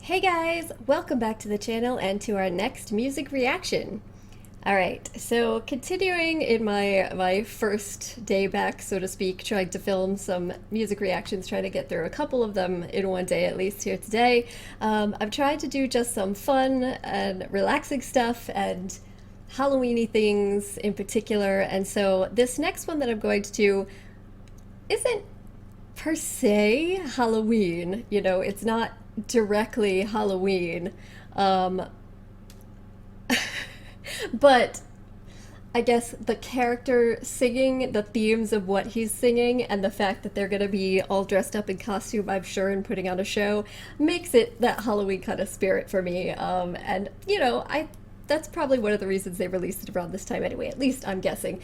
Hey guys, welcome back to the channel and to our next music reaction. Alright, so continuing in my first day back, so to speak, trying to film some music reactions, trying to get through a couple of them in one day at least here today. I've tried to do just some fun and relaxing stuff and Halloweeny things in particular, and so this next one that I'm going to do isn't per se Halloween, it's not directly Halloween. But I guess the character singing, the themes of what he's singing, and the fact that they're gonna be all dressed up in costume, I'm sure, and putting on a show, makes it that Halloween kind of spirit for me. And that's probably one of the reasons they released it around this time anyway, at least I'm guessing.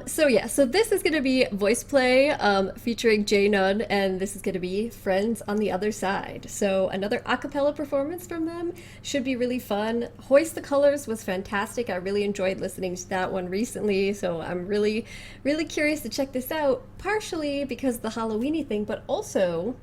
So this is gonna be VoicePlay featuring Jay Nunn, and this is gonna be Friends on the Other Side. So another acapella performance from them should be really fun. Hoist the Colors was fantastic. I really enjoyed listening to that one recently, so I'm really, really curious to check this out, partially because of the Halloweeny thing, but also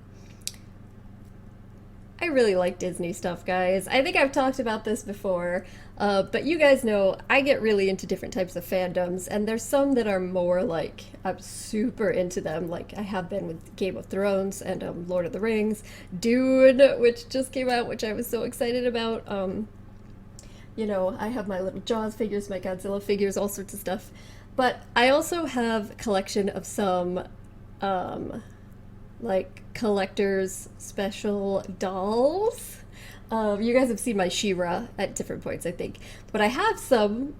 I really like Disney stuff, guys. I think I've talked about this before, but you guys know I get really into different types of fandoms, and there's some that are more like, I'm super into them, like I have been with Game of Thrones and Lord of the Rings, Dune, which just came out, which I was so excited about. I have my little Jaws figures, my Godzilla figures, all sorts of stuff. But I also have a collection of some, like collector's special dolls. You guys have seen my She-Ra at different points, I think, but I have some,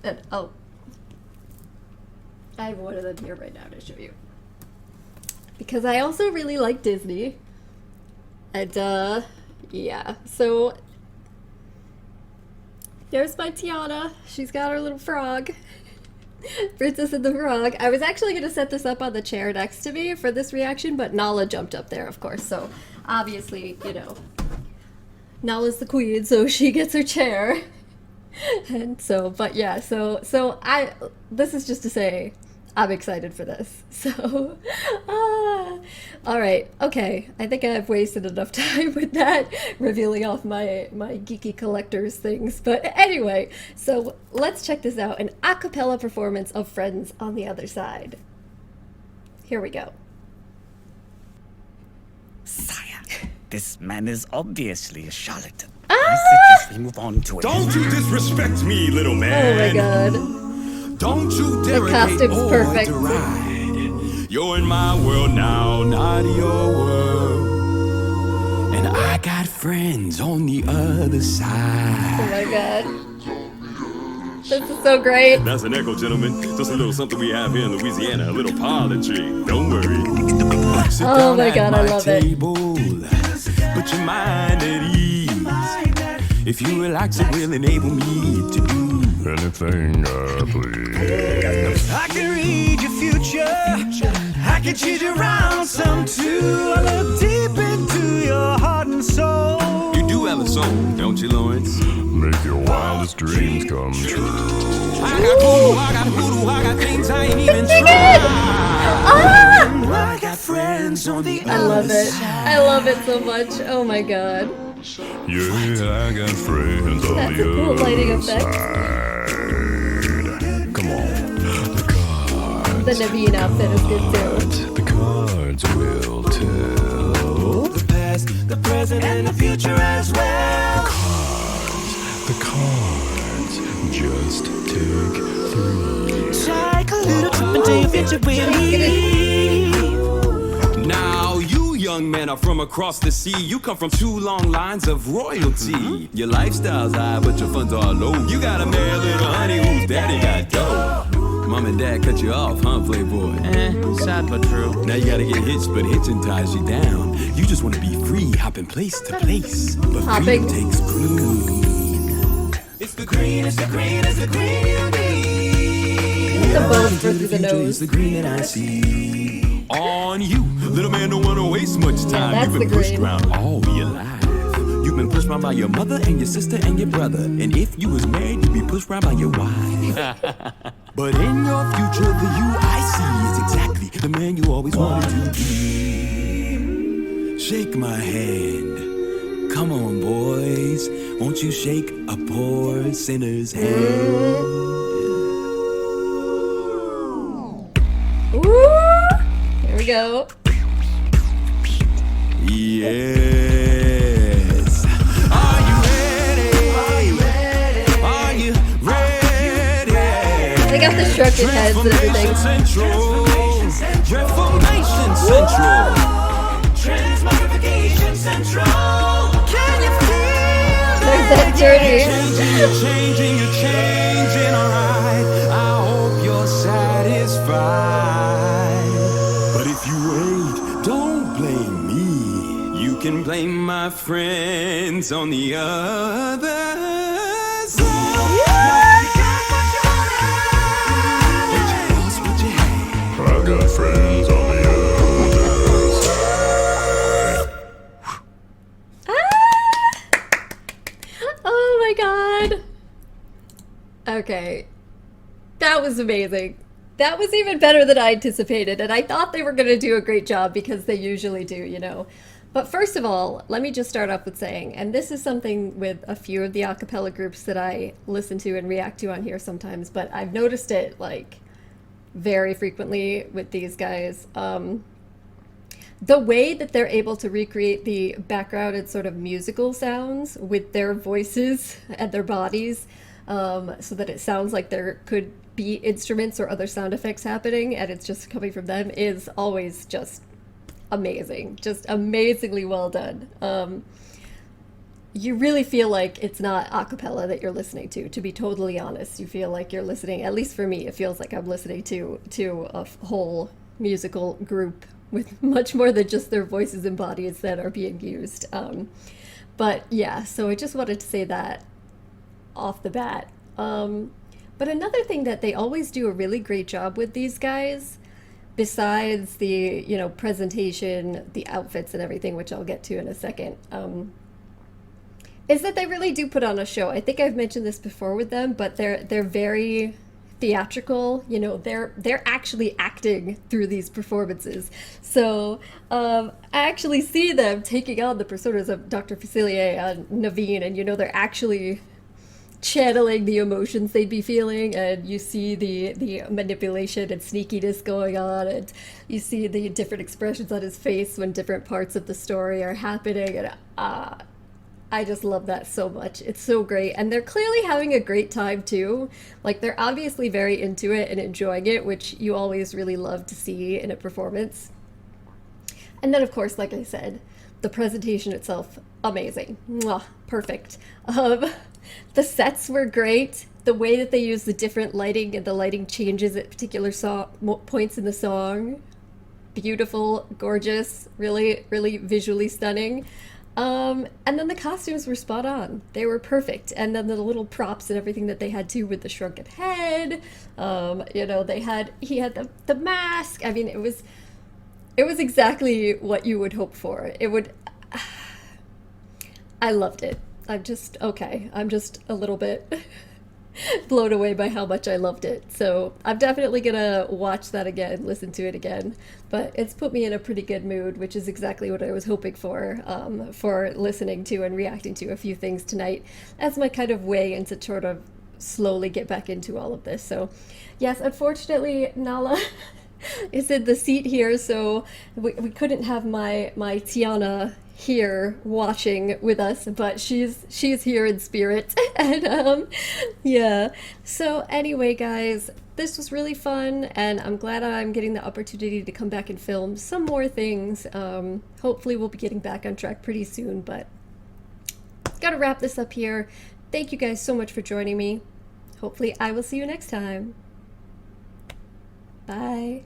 and I have one of them here right now to show you, because I also really like Disney, and yeah, so there's my Tiana. She's got her little frog. Princess and the Frog. I was actually going to set this up on the chair next to me for this reaction, but Nala jumped up there, of course, so obviously, Nala's the queen, so she gets her chair. And so, but yeah, so this is just to say, I'm excited for this. So, alright, okay, I think I've wasted enough time with that, revealing off my geeky collectors things, but anyway, so let's check this out, an a cappella performance of Friends on the Other Side. Here we go. Sire, this man is obviously a charlatan. I suggest we move on to it. Don't you disrespect me, little man. Oh my god. Don't you dare costume's perfect. deride. You're in my world now, not your world. And I got friends on the other side. Oh my god. This is so great. That's an echo, gentlemen. Just a little something we have here in Louisiana, a little poetry. Don't worry. Oh my god, I love it. Put your mind at ease. If you relax, it will enable me to do anything I please. I can read your future. I can cheat you around some too. I look deep into your heart and soul. You do have a soul, don't you, Lawrence? Make your wildest dreams come true. I got voodoo, I got voodoo, I got things I ain't even tried. I got friends on the I love it. I love it so much. Oh my god. Yeah, I got friends on That's a the cool lighting other effect. side. Come on, the cards. The Naveen outfit is good too. The cards will tell. The past, the present, and the future as well. The cards. Just take 3. Take a little trip into your future with me. Now, you young men are from across the sea. You come from 2 long lines of royalty. Your lifestyle's high, but your funds are low. You got a merry little honey whose daddy got dough. Mom and dad cut you off, huh, playboy? Sad but true. Now you gotta get hitched, but hitching ties you down. You just wanna be free, hopping place to place. But Hopping. freedom takes green. It's the green, it's the green, it's the green you need. The bones for through the Future nose. is the green that I see. On you, little man, don't wanna waste much time. that's You've been the pushed green. around all your life. You've been pushed around by your mother and your sister and your brother. And if you was married, you'd be pushed around by your wife. But in your future, the you I see is exactly the man you always wanted to be. Shake my hand. Come on, boys, won't you shake a poor sinner's hand? Ooh! Here we go. Yes. Are you ready? Are you ready? Are you ready? They got the shrunken heads and everything. Reformation Central. Transmogrification Central. Can you feel There's that journey. You're changing, alright. I hope you're satisfied. But if you ain't, don't blame me. You can blame my friends on the other side. What you had? I've got friends on the other Oh my god. Okay. That was amazing. That was even better than I anticipated, and I thought they were going to do a great job because they usually do, you know. But first of all, let me just start off with saying, and this is something with a few of the acapella groups that I listen to and react to on here sometimes, but I've noticed it like very frequently with these guys. The way that they're able to recreate the background and sort of musical sounds with their voices and their bodies, so that it sounds like there could be instruments or other sound effects happening and it's just coming from them, is always just amazing. Just amazingly well done. You really feel like it's not a cappella that you're listening to be totally honest. You feel like you're listening, at least for me, it feels like I'm listening to a whole musical group with much more than just their voices and bodies that are being used. But yeah, so I just wanted to say that off the bat. But another thing that they always do a really great job with these guys, besides the, you know, presentation, the outfits and everything, which I'll get to in a second, is that they really do put on a show. I think I've mentioned this before with them, but they're very theatrical. You know, they're actually acting through these performances. So I actually see them taking on the personas of Dr. Facilier and Naveen, and you know, they're actually channeling the emotions they'd be feeling, and you see the manipulation and sneakiness going on, and you see the different expressions on his face when different parts of the story are happening, and I just love that so much. It's so great, and they're clearly having a great time too. Like, they're obviously very into it and enjoying it, which you always really love to see in a performance. And then of course, like I said, the presentation itself, amazing. Mwah, perfect. The sets were great. The way that they use the different lighting and the lighting changes at particular points in the song, beautiful, gorgeous, really, really visually stunning. And then the costumes were spot on. They were perfect. And then the little props and everything that they had too, with the shrunken head. You know, he had the mask. I mean, it was exactly what you would hope for. I loved it. I'm just a little bit blown away by how much I loved it. So I'm definitely gonna watch that again, listen to it again. But it's put me in a pretty good mood, which is exactly what I was hoping for listening to and reacting to a few things tonight as my kind of way into sort of slowly get back into all of this. So yes, unfortunately, Nala is in the seat here, so we couldn't have my Tiana here watching with us, but she's here in spirit. And yeah, so anyway guys, this was really fun, and I'm glad I'm getting the opportunity to come back and film some more things. Hopefully we'll be getting back on track pretty soon, but gotta wrap this up here. Thank you guys so much for joining me. Hopefully I will see you next time. Bye.